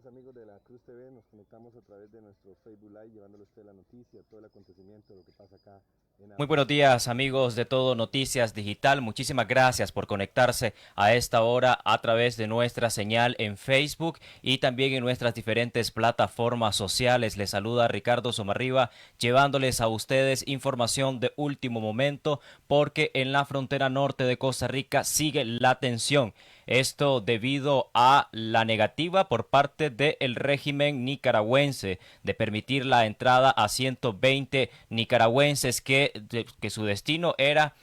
amigos de la Cruz TV, nos conectamos a través de nuestro Facebook Live, llevándole a usted la noticia, todo el acontecimiento, lo que pasa acá en Muy buenos Avenida. días, amigos de Todo Noticias Digital. Muchísimas gracias por conectarse a esta hora a través de nuestra señal en Facebook y también en nuestras diferentes plataformas sociales. Les saluda Ricardo Somarriba, llevándoles a ustedes información de último momento, porque en la frontera norte de Costa Rica sigue la tensión. Esto debido a la negativa por parte del régimen nicaragüense de permitir la entrada a 120 nicaragüenses que su destino era,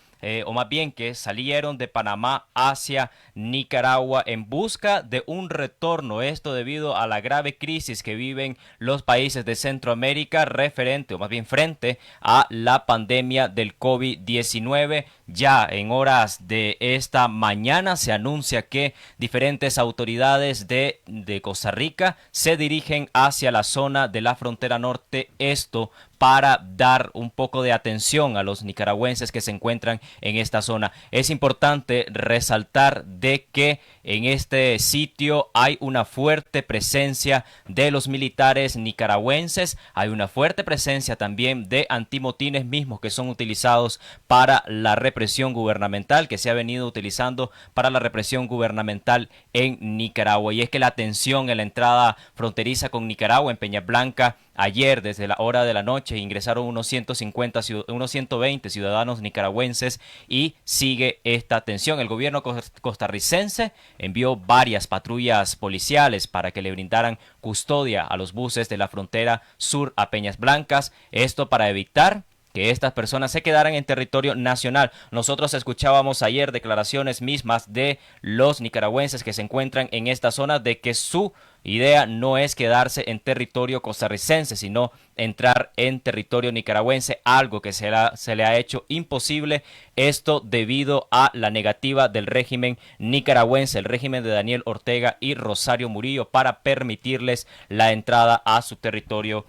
o más bien que salieron de Panamá hacia Nicaragua en busca de un retorno. Esto debido a la grave crisis que viven los países de Centroamérica referente, o más bien frente a la pandemia del COVID-19. Ya en horas de esta mañana se anuncia que diferentes autoridades de Costa Rica se dirigen hacia la zona de la frontera norte, esto para dar un poco de atención a los nicaragüenses que se encuentran en esta zona. Es importante resaltar de que en este sitio hay una fuerte presencia de los militares nicaragüenses, hay una fuerte presencia también de antimotines mismos que son utilizados para la represión gubernamental, que se ha venido utilizando para la represión gubernamental en Nicaragua. Y es que la tensión en la entrada fronteriza con Nicaragua en Peña Blanca, ayer, desde la hora de la noche, ingresaron unos 120 ciudadanos nicaragüenses y sigue esta tensión. El gobierno costarricense envió varias patrullas policiales para que le brindaran custodia a los buses de la frontera sur a Peñas Blancas. Esto para evitar que estas personas se quedaran en territorio nacional. Nosotros escuchábamos ayer declaraciones mismas de los nicaragüenses que se encuentran en esta zona de que su idea no es quedarse en territorio costarricense, sino entrar en territorio nicaragüense, algo que se le ha hecho imposible, esto debido a la negativa del régimen nicaragüense, el régimen de Daniel Ortega y Rosario Murillo, para permitirles la entrada a su territorio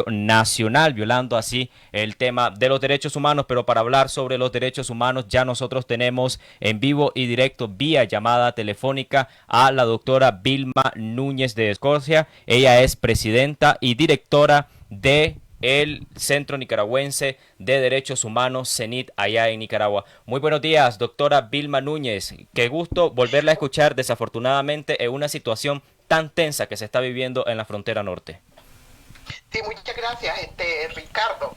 nacional, violando así el tema de los derechos humanos. Pero para hablar sobre los derechos humanos, ya nosotros tenemos en vivo y directo vía llamada telefónica a la doctora Vilma Núñez de Escocia. Ella es presidenta y directora de el Centro Nicaragüense de Derechos Humanos, CENIT, allá en Nicaragua. Muy buenos días, doctora Vilma Núñez. Qué gusto volverla a escuchar, desafortunadamente, en una situación tan tensa que se está viviendo en la frontera norte. Sí, muchas gracias, Ricardo.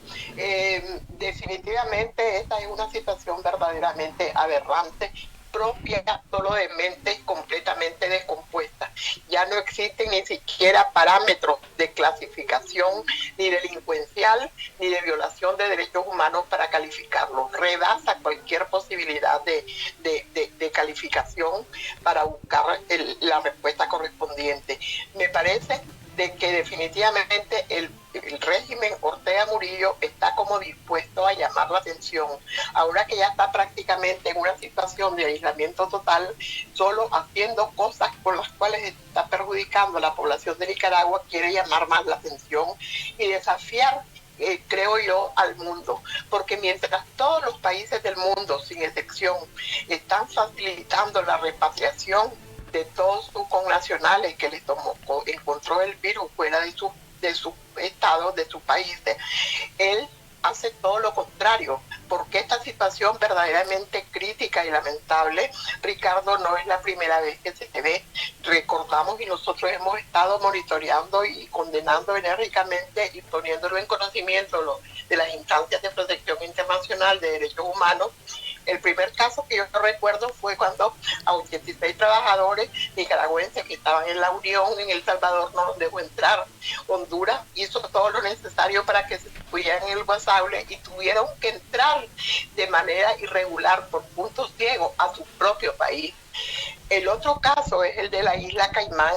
Definitivamente esta es una situación verdaderamente aberrante, propia solo de mentes completamente descompuestas. Ya no existen ni siquiera parámetros de clasificación, ni delincuencial, ni de violación de derechos humanos para calificarlo. Rebasa cualquier posibilidad de calificación para buscar la respuesta correspondiente. Me parece de que definitivamente el régimen Ortega Murillo está como dispuesto a llamar la atención. Ahora que ya está prácticamente en una situación de aislamiento total, solo haciendo cosas por las cuales está perjudicando a la población de Nicaragua, quiere llamar más la atención y desafiar, creo yo, al mundo, porque mientras todos los países del mundo, sin excepción, están facilitando la repatriación de todos sus connacionales que les encontró el virus fuera de su estado, de sus países, él hace todo lo contrario, porque esta situación verdaderamente crítica y lamentable, Ricardo, no es la primera vez que se ve. Recordamos y nosotros hemos estado monitoreando y condenando enérgicamente y poniéndolo en conocimiento de las instancias de protección internacional de derechos humanos. El primer caso que yo recuerdo fue cuando a 86 trabajadores nicaragüenses que estaban en la Unión en El Salvador no los dejó entrar. Honduras hizo todo lo necesario para que se pudieran en el Guasable y tuvieron que entrar de manera irregular por puntos ciegos a su propio país. El otro caso es el de la isla Caimán.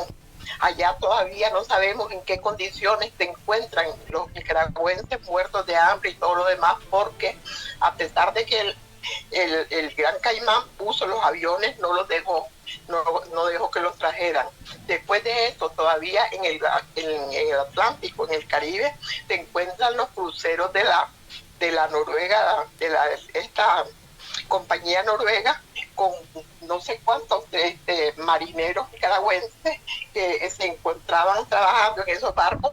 Allá todavía no sabemos en qué condiciones se encuentran los nicaragüenses muertos de hambre y todo lo demás, porque a pesar de que el Gran Caimán puso los aviones, no los dejó, no dejó que los trajeran. Después de esto, todavía en el Atlántico, en el Caribe, se encuentran los cruceros de la Noruega, esta compañía noruega, con no sé cuántos marineros nicaragüenses que se encontraban trabajando en esos barcos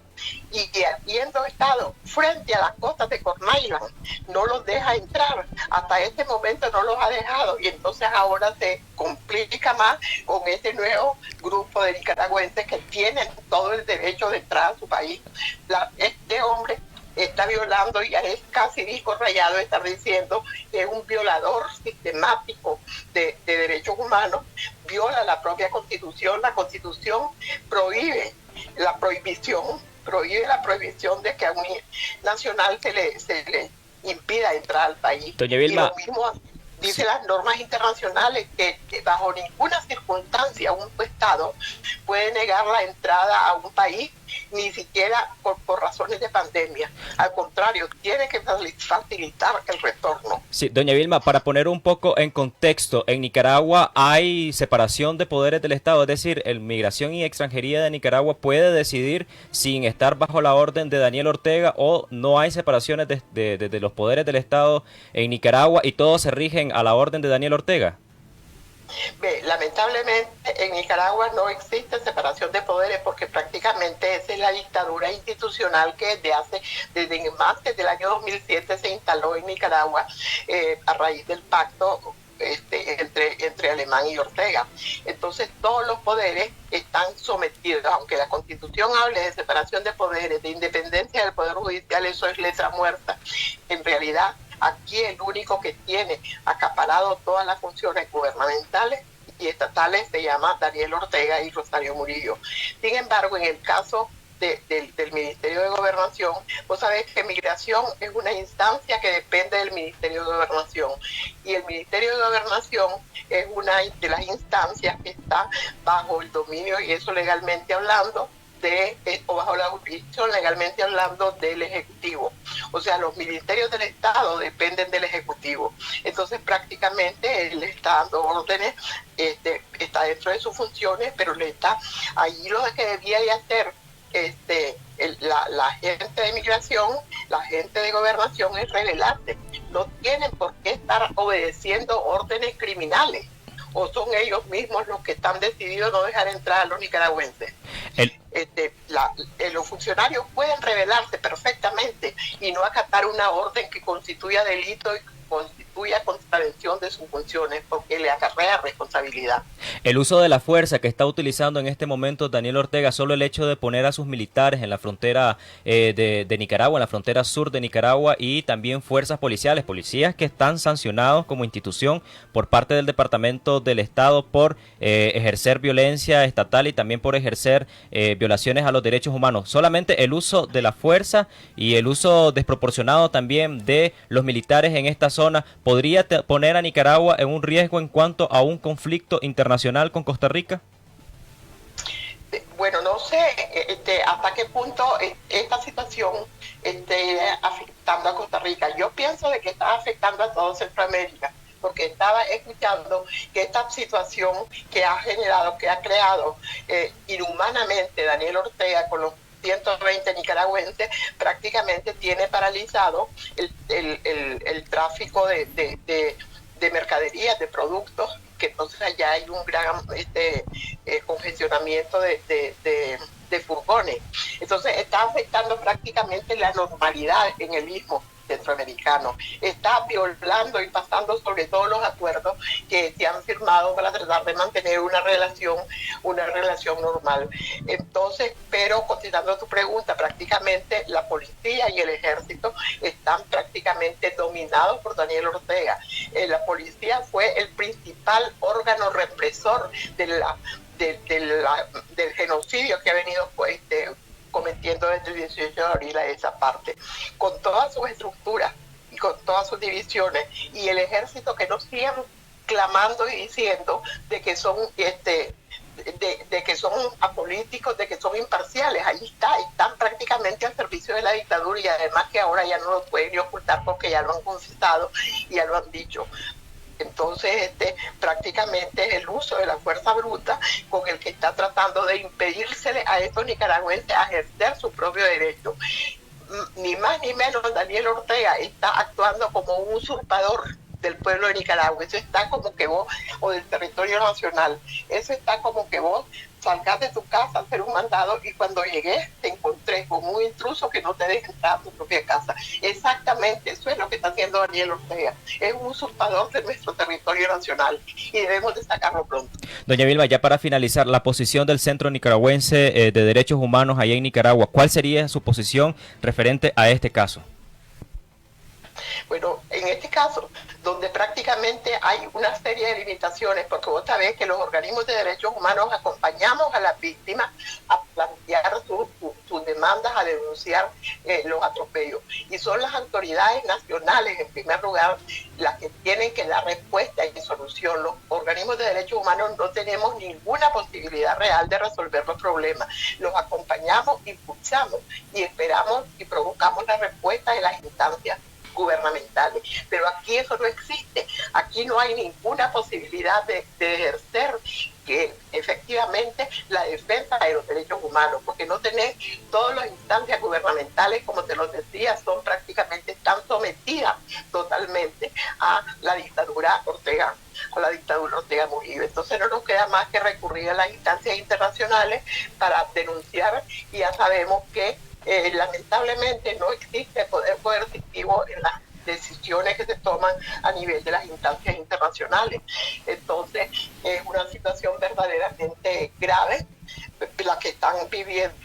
y que habiendo estado frente a las costas de Corn Island no los deja entrar. Hasta este momento no los ha dejado y entonces ahora se complica más con este nuevo grupo de nicaragüenses que tienen todo el derecho de entrar a su país. Este hombre está violando, y es casi disco rayado estar diciendo que es un violador sistemático de derechos humanos, viola la propia Constitución. La Constitución prohíbe la prohibición de que a un nacional se le impida entrar al país. Doña Vilma, y lo mismo dice las normas internacionales que bajo ninguna circunstancia un Estado puede negar la entrada a un país, ni siquiera por razones de pandemia. Al contrario, tiene que facilitar el retorno. Sí, doña Vilma, para poner un poco en contexto, en Nicaragua hay separación de poderes del Estado, es decir, el Migración y Extranjería de Nicaragua puede decidir sin estar bajo la orden de Daniel Ortega, o no hay separaciones de los poderes del Estado en Nicaragua y todos se rigen a la orden de Daniel Ortega. Lamentablemente en Nicaragua no existe separación de poderes porque prácticamente esa es la dictadura institucional que desde el año 2007 se instaló en Nicaragua a raíz del pacto entre Alemán y Ortega. Entonces todos los poderes están sometidos, aunque la Constitución hable de separación de poderes, de independencia del Poder Judicial, eso es letra muerta. En realidad aquí el único que tiene acaparado todas las funciones gubernamentales y estatales se llama Daniel Ortega y Rosario Murillo. Sin embargo, en el caso del Ministerio de Gobernación, vos sabés que Migración es una instancia que depende del Ministerio de Gobernación, y el Ministerio de Gobernación es una de las instancias que está bajo el dominio, y eso legalmente hablando, o bajo la jurisdicción legalmente hablando del Ejecutivo. O sea, los ministerios del Estado dependen del Ejecutivo. Entonces prácticamente él está dando órdenes, está dentro de sus funciones, pero le está ahí lo que debía de hacer la gente de Migración, la gente de Gobernación es rebelarse. No tienen por qué estar obedeciendo órdenes criminales, o son ellos mismos los que están decididos no dejar entrar a los nicaragüenses. Los funcionarios pueden rebelarse perfectamente y no acatar una orden que constituya delito y constituya contravención de sus funciones, porque le acarrea responsabilidad. El uso de la fuerza que está utilizando en este momento Daniel Ortega, solo el hecho de poner a sus militares en la frontera de Nicaragua, en la frontera sur de Nicaragua, y también fuerzas policiales, policías que están sancionados como institución por parte del Departamento del Estado por ejercer violencia estatal y también por ejercer violaciones a los derechos humanos. Solamente el uso de la fuerza y el uso desproporcionado también de los militares en esta zona podría poner a Nicaragua en un riesgo en cuanto a un conflicto internacional con Costa Rica. Bueno, no sé hasta qué punto esta situación esté afectando a Costa Rica. Yo pienso de que está afectando a todo Centroamérica, porque estaba escuchando que esta situación que ha creado inhumanamente Daniel Ortega con los 120 nicaragüenses, prácticamente tiene paralizado el tráfico de mercaderías, de productos, que entonces allá hay un gran congestionamiento de furgones. Entonces está afectando prácticamente la normalidad en el istmo centroamericano, está violando y pasando sobre todos los acuerdos que se han firmado para tratar de mantener una relación normal. Entonces, pero contestando a tu pregunta, prácticamente la policía y el ejército están prácticamente dominados por Daniel Ortega. La policía fue el principal órgano represor del genocidio que ha venido cometiendo desde el 18 de abril a esa parte, con todas sus estructuras y con todas sus divisiones, y el ejército que nos siguen clamando y diciendo de que son de que son apolíticos, de que son imparciales. Ahí están prácticamente al servicio de la dictadura, y además que ahora ya no lo pueden ni ocultar porque ya lo han confesado y ya lo han dicho. Entonces, prácticamente es el uso de la fuerza bruta con el que está tratando de impedírsele a estos nicaragüenses a ejercer su propio derecho. Ni más ni menos, Daniel Ortega está actuando como un usurpador del pueblo de Nicaragua. Eso está como que vos, o del territorio nacional, eso está como que vos salgas de tu casa a hacer un mandado y cuando llegué te encontré con un intruso que no te deja entrar a tu propia casa. Exactamente, eso es lo que está haciendo Daniel Ortega. Es un usurpador de nuestro territorio nacional y debemos de sacarlo pronto. Doña Vilma, ya para finalizar, la posición del Centro Nicaragüense de Derechos Humanos allá en Nicaragua, ¿cuál sería su posición referente a este caso? Bueno, en este caso, donde prácticamente hay una serie de limitaciones, porque vos sabés que los organismos de derechos humanos acompañamos a las víctimas a plantear sus demandas, a denunciar los atropellos. Y son las autoridades nacionales, en primer lugar, las que tienen que dar respuesta y solución. Los organismos de derechos humanos no tenemos ninguna posibilidad real de resolver los problemas. Los acompañamos, impulsamos y esperamos y provocamos la respuesta de las instancias gubernamentales, pero aquí eso no existe. Aquí no hay ninguna posibilidad de ejercer que efectivamente la defensa de los derechos humanos, porque no tenés todas las instancias gubernamentales, como te lo decía, son prácticamente, están sometidas totalmente a la dictadura Ortega, con la dictadura Ortega Murillo. Entonces no nos queda más que recurrir a las instancias internacionales para denunciar, y ya sabemos que lamentablemente no existe poder coercitivo en las decisiones que se toman a nivel de las instancias internacionales. Entonces es una situación verdaderamente grave la que están viviendo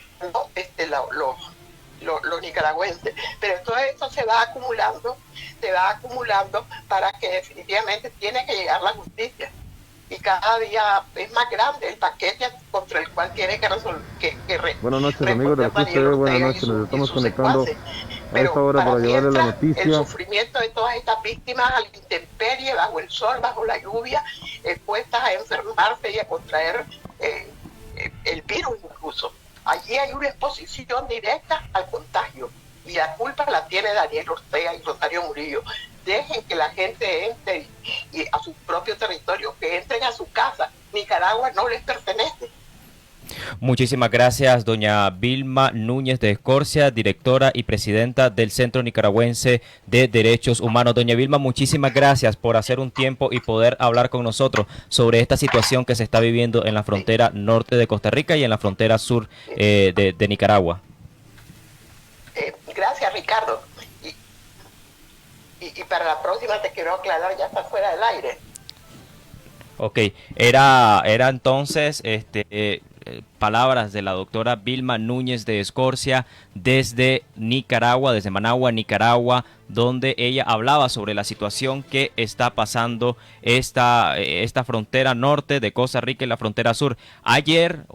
los nicaragüenses, pero todo esto se va acumulando para que definitivamente tiene que llegar la justicia. Y cada día es más grande el paquete contra el cual tiene que resolver. Buenas noches, amigos de la CTV, buenas noches, nos estamos conectando a esta hora para llevarles la noticia. El sufrimiento de todas estas víctimas a la intemperie, bajo el sol, bajo la lluvia, expuestas a enfermarse y a contraer el virus incluso. Allí hay una exposición directa al contagio y la culpa la tiene Daniel Ortega y Rosario Murillo. Dejen que la gente entre y a su propio territorio, que entren a su casa. Nicaragua no les pertenece. Muchísimas gracias, doña Vilma Núñez de Escorcia, directora y presidenta del Centro Nicaragüense de Derechos Humanos. Doña Vilma, muchísimas gracias por hacer un tiempo y poder hablar con nosotros sobre esta situación que se está viviendo en la frontera norte de Costa Rica y en la frontera sur de Nicaragua. Gracias, Ricardo. Y para la próxima te quiero aclarar, ya está fuera del aire. Ok, era entonces palabras de la doctora Vilma Núñez de Escorcia desde Nicaragua, desde Managua, Nicaragua, donde ella hablaba sobre la situación que está pasando esta frontera norte de Costa Rica y la frontera sur. Ayer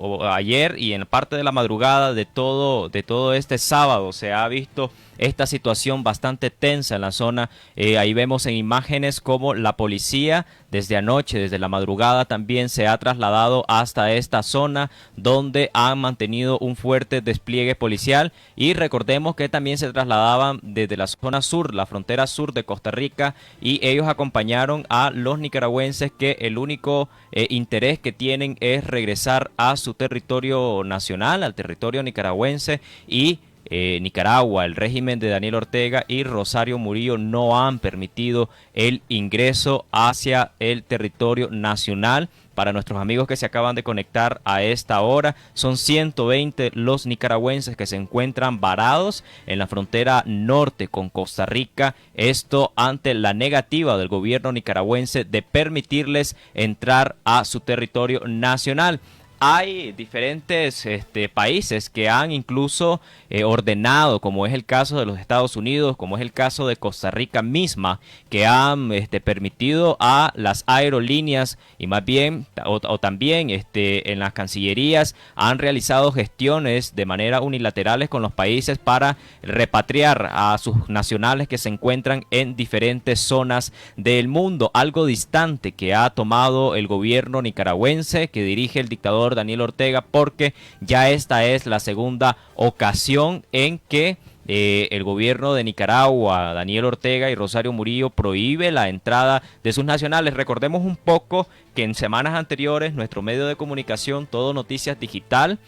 y en parte de la madrugada de todo este sábado se ha visto esta situación bastante tensa en la zona. Ahí vemos en imágenes como la policía desde anoche, desde la madrugada, también se ha trasladado hasta esta zona donde han mantenido un fuerte despliegue policial, y recordemos que también se trasladaban desde la zona sur, la frontera sur de Costa Rica, y ellos acompañaron a los nicaragüenses que el único interés que tienen es regresar a su territorio nacional, al territorio nicaragüense, y Nicaragua, el régimen de Daniel Ortega y Rosario Murillo no han permitido el ingreso hacia el territorio nacional. Para nuestros amigos que se acaban de conectar a esta hora, son 120 los nicaragüenses que se encuentran varados en la frontera norte con Costa Rica, esto ante la negativa del gobierno nicaragüense de permitirles entrar a su territorio nacional. Hay diferentes países que han incluso ordenado, como es el caso de los Estados Unidos, como es el caso de Costa Rica misma, que han permitido a las aerolíneas y más bien, o también en las cancillerías, han realizado gestiones de manera unilaterales con los países para repatriar a sus nacionales que se encuentran en diferentes zonas del mundo, algo distante que ha tomado el gobierno nicaragüense que dirige el dictador Daniel Ortega, porque ya esta es la segunda ocasión en que el gobierno de Nicaragua, Daniel Ortega y Rosario Murillo, prohíbe la entrada de sus nacionales. Recordemos un poco que en semanas anteriores nuestro medio de comunicación, Todo Noticias Digital,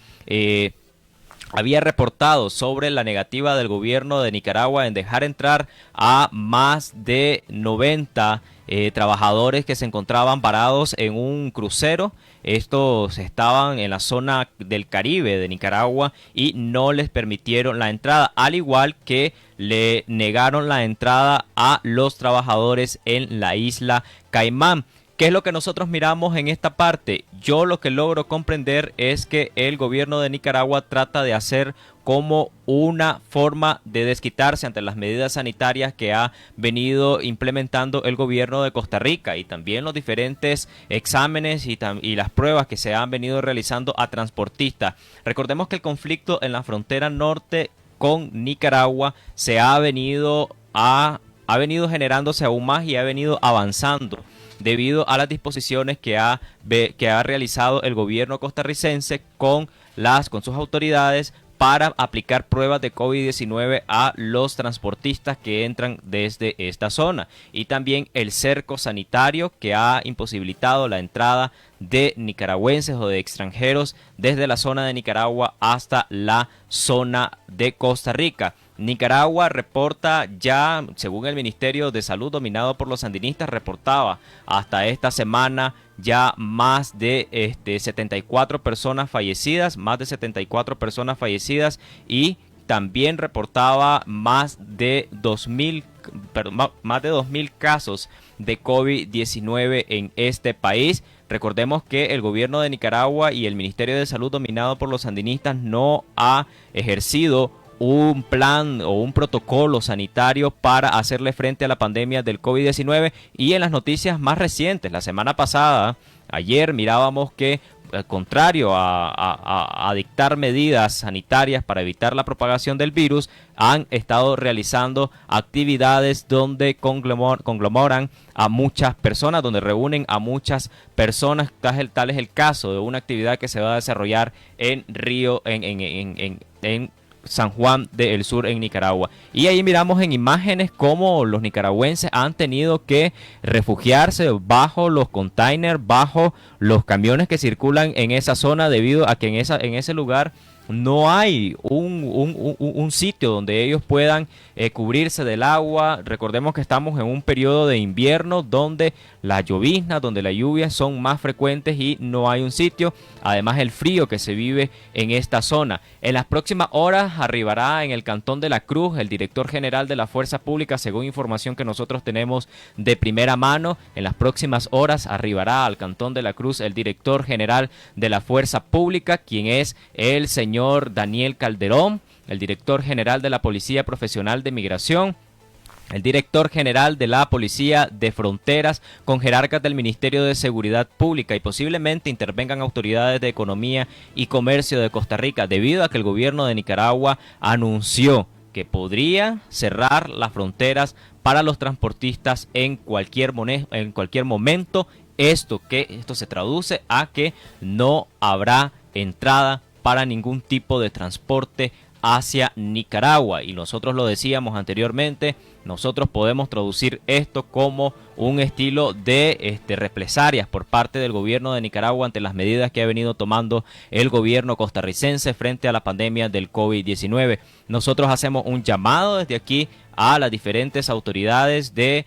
había reportado sobre la negativa del gobierno de Nicaragua en dejar entrar a más de 90 trabajadores que se encontraban varados en un crucero. Estos estaban en la zona del Caribe de Nicaragua y no les permitieron la entrada, al igual que le negaron la entrada a los trabajadores en la isla Caimán. ¿Qué es lo que nosotros miramos en esta parte? Yo lo que logro comprender es que el gobierno de Nicaragua trata de hacer como una forma de desquitarse ante las medidas sanitarias que ha venido implementando el gobierno de Costa Rica y también los diferentes exámenes y las pruebas que se han venido realizando a transportistas. Recordemos que el conflicto en la frontera norte con Nicaragua se ha venido generándose aún más y ha venido avanzando debido a las disposiciones que ha realizado el gobierno costarricense con sus autoridades para aplicar pruebas de COVID-19 a los transportistas que entran desde esta zona, y también el cerco sanitario que ha imposibilitado la entrada de nicaragüenses o de extranjeros desde la zona de Nicaragua hasta la zona de Costa Rica. Nicaragua reporta ya, según el Ministerio de Salud dominado por los sandinistas, reportaba hasta esta semana ya más de 74 personas fallecidas, y también reportaba más de 2.000 casos de COVID-19 en este país. Recordemos que el gobierno de Nicaragua y el Ministerio de Salud dominado por los sandinistas no ha ejercido un plan o un protocolo sanitario para hacerle frente a la pandemia del COVID-19, y en las noticias más recientes, la semana pasada, ayer mirábamos que contrario a dictar medidas sanitarias para evitar la propagación del virus, han estado realizando actividades donde conglomeran a muchas personas, donde reúnen a muchas personas. Tal es el caso de una actividad que se va a desarrollar en San Juan del Sur, en Nicaragua. Y ahí miramos en imágenes cómo los nicaragüenses han tenido que refugiarse bajo los containers, bajo los camiones que circulan en esa zona, debido a que en ese lugar no hay un sitio donde ellos puedan cubrirse del agua. Recordemos que estamos en un periodo de invierno donde las lloviznas, donde las lluvias son más frecuentes y no hay un sitio. Además, el frío que se vive en esta zona. En las próximas horas arribará en el Cantón de la Cruz el director general de la Fuerza Pública, según información que nosotros tenemos de primera mano. En las próximas horas arribará al Cantón de la Cruz el director general de la Fuerza Pública, quien es el señor Daniel Calderón, el director general de la Policía Profesional de Migración, el director general de la Policía de Fronteras, con jerarcas del Ministerio de Seguridad Pública, y posiblemente intervengan autoridades de Economía y Comercio de Costa Rica, debido a que el gobierno de Nicaragua anunció que podría cerrar las fronteras para los transportistas en cualquier momento. Esto se traduce a que no habrá entrada para ningún tipo de transporte hacia Nicaragua, y nosotros lo decíamos anteriormente, nosotros podemos traducir esto como un estilo de represalias por parte del gobierno de Nicaragua ante las medidas que ha venido tomando el gobierno costarricense frente a la pandemia del COVID-19. Nosotros hacemos un llamado desde aquí a las diferentes autoridades de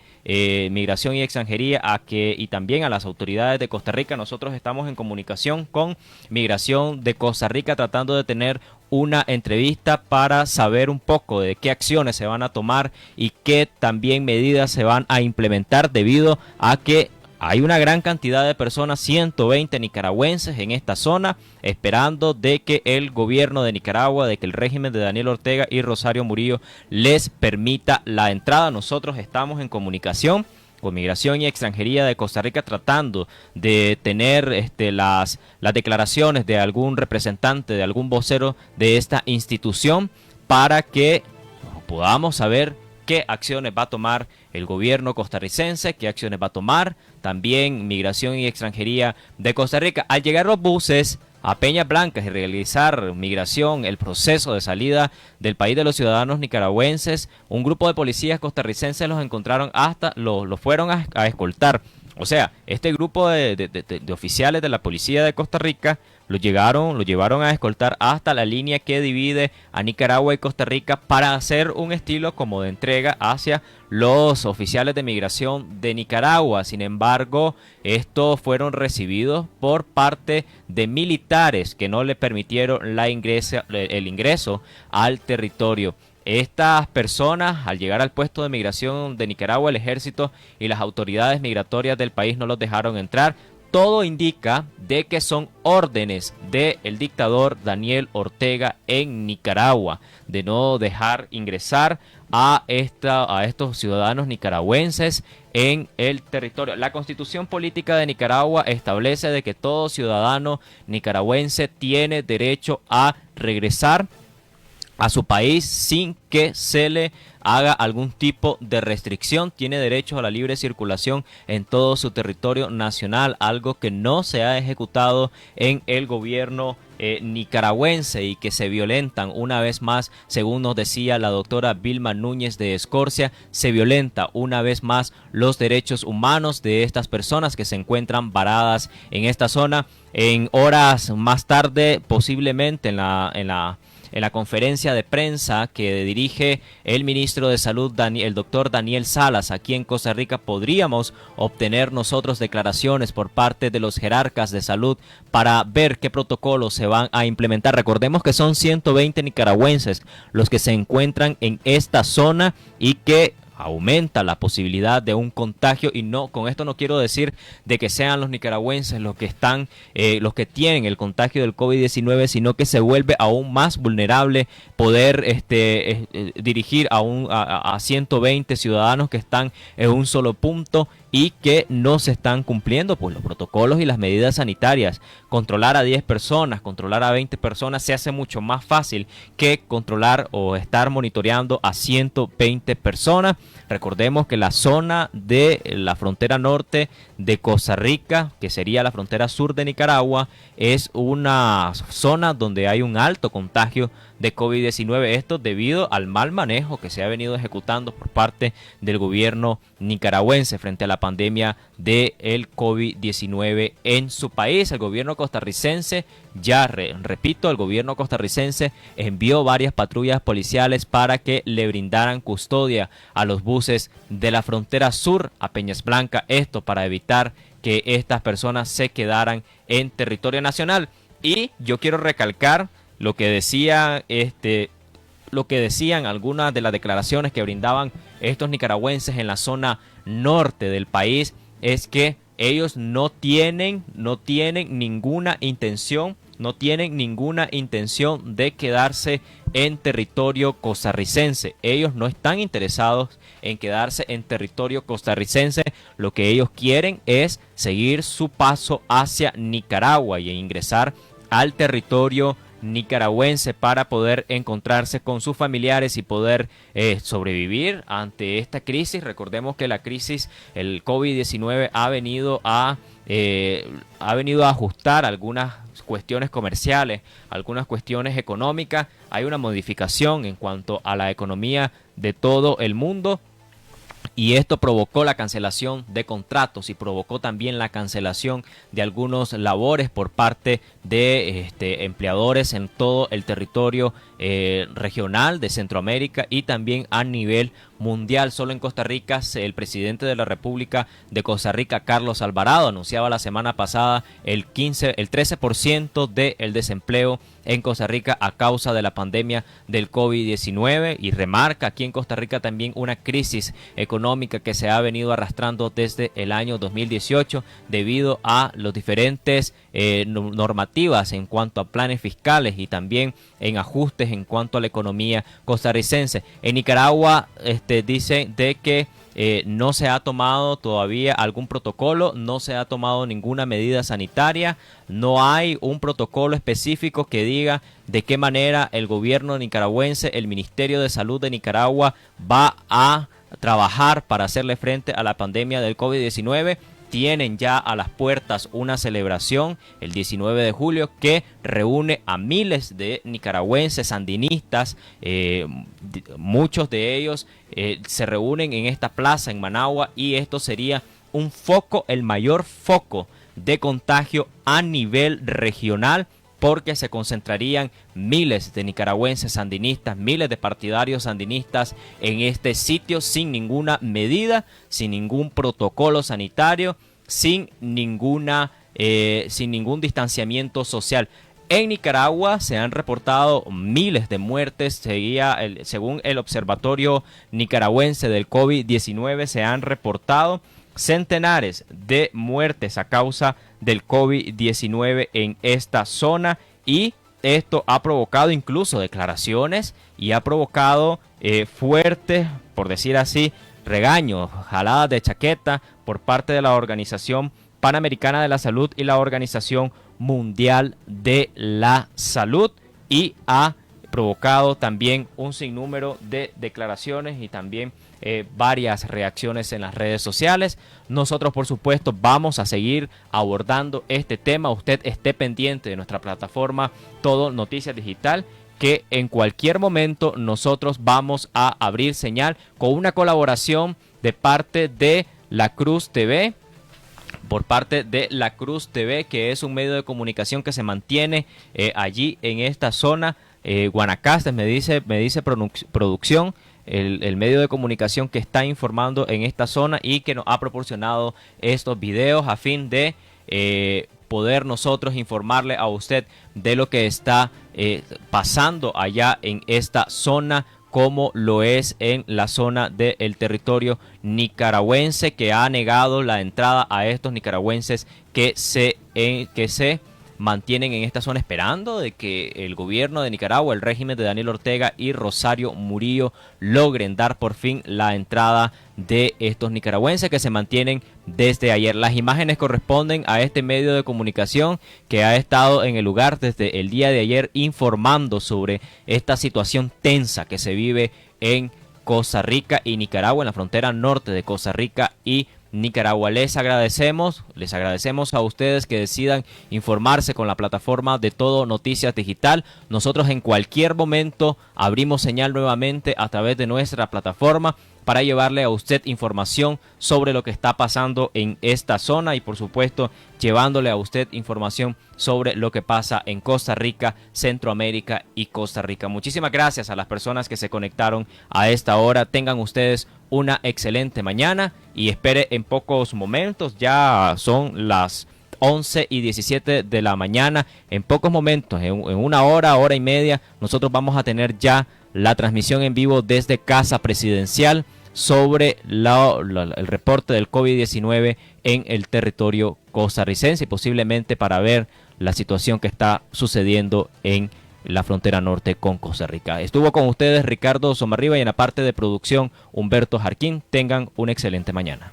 Migración y Extranjería y también a las autoridades de Costa Rica. Nosotros estamos en comunicación con Migración de Costa Rica tratando de tener una entrevista para saber un poco de qué acciones se van a tomar y qué también medidas se van a implementar, debido a que hay una gran cantidad de personas, 120 nicaragüenses en esta zona, esperando de que el gobierno de Nicaragua, de que el régimen de Daniel Ortega y Rosario Murillo les permita la entrada. Nosotros estamos en comunicación con Migración y Extranjería de Costa Rica tratando de tener las declaraciones de algún representante, de algún vocero de esta institución, para que podamos saber qué acciones va a tomar el gobierno costarricense, qué acciones va a tomar también Migración y Extranjería de Costa Rica. Al llegar los buses a Peñas Blancas y realizar migración, el proceso de salida del país de los ciudadanos nicaragüenses, un grupo de policías costarricenses los encontraron los fueron a escoltar. O sea, este grupo de oficiales de la policía de Costa Rica lo llevaron a escoltar hasta la línea que divide a Nicaragua y Costa Rica para hacer un estilo como de entrega hacia los oficiales de migración de Nicaragua. Sin embargo, estos fueron recibidos por parte de militares que no le permitieron el ingreso al territorio. Estas personas, al llegar al puesto de migración de Nicaragua, el ejército y las autoridades migratorias del país no los dejaron entrar. Todo indica de que son órdenes del dictador Daniel Ortega en Nicaragua, de no dejar ingresar a estos ciudadanos nicaragüenses en el territorio. La Constitución Política de Nicaragua establece de que todo ciudadano nicaragüense tiene derecho a regresar a su país sin que se le haga algún tipo de restricción. Tiene derecho a la libre circulación en todo su territorio nacional, algo que no se ha ejecutado en el gobierno nicaragüense y que se violentan una vez más, según nos decía la doctora Vilma Núñez de Escorcia, se violenta una vez más los derechos humanos de estas personas que se encuentran varadas en esta zona. En horas más tarde, posiblemente en la conferencia de prensa que dirige el ministro de Salud, el doctor Daniel Salas, aquí en Costa Rica, podríamos obtener nosotros declaraciones por parte de los jerarcas de salud para ver qué protocolos se van a implementar. Recordemos que son 120 nicaragüenses los que se encuentran en esta zona y que aumenta la posibilidad de un contagio, y no, con esto no quiero decir de que sean los nicaragüenses los que tienen el contagio del COVID-19, sino que se vuelve aún más vulnerable poder dirigir a 120 ciudadanos que están en un solo punto y que no se están cumpliendo pues los protocolos y las medidas sanitarias. Controlar a 10 personas, controlar a 20 personas se hace mucho más fácil que controlar o estar monitoreando a 120 personas. Recordemos que la zona de la frontera norte de Costa Rica, que sería la frontera sur de Nicaragua, es una zona donde hay un alto contagio de COVID-19. Esto debido al mal manejo que se ha venido ejecutando por parte del gobierno nicaragüense frente a la pandemia del COVID-19 en su país. El gobierno costarricense, repito, el gobierno costarricense envió varias patrullas policiales para que le brindaran custodia a los buses de la frontera sur a Peñas Blancas, esto para evitar que estas personas se quedaran en territorio nacional. Y yo quiero recalcar lo que decían algunas de las declaraciones que brindaban estos nicaragüenses en la zona norte del país, es que ellos no tienen ninguna intención de quedarse en territorio costarricense. Ellos no están interesados en quedarse en territorio costarricense. Lo que ellos quieren es seguir su paso hacia Nicaragua y ingresar al territorio nicaragüense para poder encontrarse con sus familiares y poder sobrevivir ante esta crisis. Recordemos que la crisis, el COVID-19 ha venido a ajustar algunas cuestiones comerciales, algunas cuestiones económicas. Hay una modificación en cuanto a la economía de todo el mundo. Y esto provocó la cancelación de contratos y provocó también la cancelación de algunos labores por parte de empleadores en todo el territorio regional de Centroamérica y también a nivel mundial. Solo en Costa Rica, el presidente de la República de Costa Rica, Carlos Alvarado, anunciaba la semana pasada el 13% del desempleo en Costa Rica a causa de la pandemia del COVID-19, y remarca aquí en Costa Rica también una crisis económica que se ha venido arrastrando desde el año 2018 debido a los diferentes normativas en cuanto a planes fiscales y también en ajustes en cuanto a la economía costarricense. En Nicaragua dicen de que no se ha tomado todavía algún protocolo, no se ha tomado ninguna medida sanitaria, no hay un protocolo específico que diga de qué manera el gobierno nicaragüense, el Ministerio de Salud de Nicaragua va a trabajar para hacerle frente a la pandemia del COVID-19. Tienen ya a las puertas una celebración el 19 de julio que reúne a miles de nicaragüenses sandinistas. Muchos de ellos se reúnen en esta plaza en Managua, y esto sería un foco, el mayor foco de contagio a nivel regional porque se concentrarían miles de nicaragüenses sandinistas, miles de partidarios sandinistas en este sitio sin ninguna medida, sin ningún protocolo sanitario, sin ningún distanciamiento social. En Nicaragua se han reportado miles de muertes, según el Observatorio Nicaragüense del COVID-19, se han reportado centenares de muertes a causa del COVID-19 en esta zona, y esto ha provocado incluso declaraciones y ha provocado fuertes, por decir así, regaños, jaladas de chaqueta por parte de la Organización Panamericana de la Salud y la Organización Mundial de la Salud, y ha provocado también un sinnúmero de declaraciones y también varias reacciones en las redes sociales. Nosotros, por supuesto, vamos a seguir abordando este tema. Usted esté pendiente de nuestra plataforma Todo Noticias Digital, que en cualquier momento nosotros vamos a abrir señal con una colaboración de parte de La Cruz TV, que es un medio de comunicación que se mantiene allí en esta zona. Guanacaste, me dice producción, el medio de comunicación que está informando en esta zona y que nos ha proporcionado estos videos a fin de poder nosotros informarle a usted de lo que está pasando allá en esta zona, como lo es en la zona del territorio nicaragüense, que ha negado la entrada a estos nicaragüenses que se mantienen en esta zona esperando de que el gobierno de Nicaragua, el régimen de Daniel Ortega y Rosario Murillo logren dar por fin la entrada de estos nicaragüenses que se mantienen desde ayer. Las imágenes corresponden a este medio de comunicación que ha estado en el lugar desde el día de ayer informando sobre esta situación tensa que se vive en Costa Rica y Nicaragua, en la frontera norte de Costa Rica y Nicaragua. Les agradecemos a ustedes que decidan informarse con la plataforma de Todo Noticias Digital. Nosotros en cualquier momento abrimos señal nuevamente a través de nuestra plataforma para llevarle a usted información sobre lo que está pasando en esta zona y, por supuesto, llevándole a usted información sobre lo que pasa en Costa Rica, Centroamérica y Costa Rica. Muchísimas gracias a las personas que se conectaron a esta hora. Tengan ustedes una excelente mañana y espere en pocos momentos. Ya son las 11:17 de la mañana. En pocos momentos, en una hora y media, nosotros vamos a tener ya la transmisión en vivo desde Casa Presidencial sobre el reporte del COVID-19 en el territorio costarricense y posiblemente para ver la situación que está sucediendo en la frontera norte con Costa Rica. Estuvo con ustedes Ricardo Somarriba y en la parte de producción Humberto Jarquín. Tengan una excelente mañana.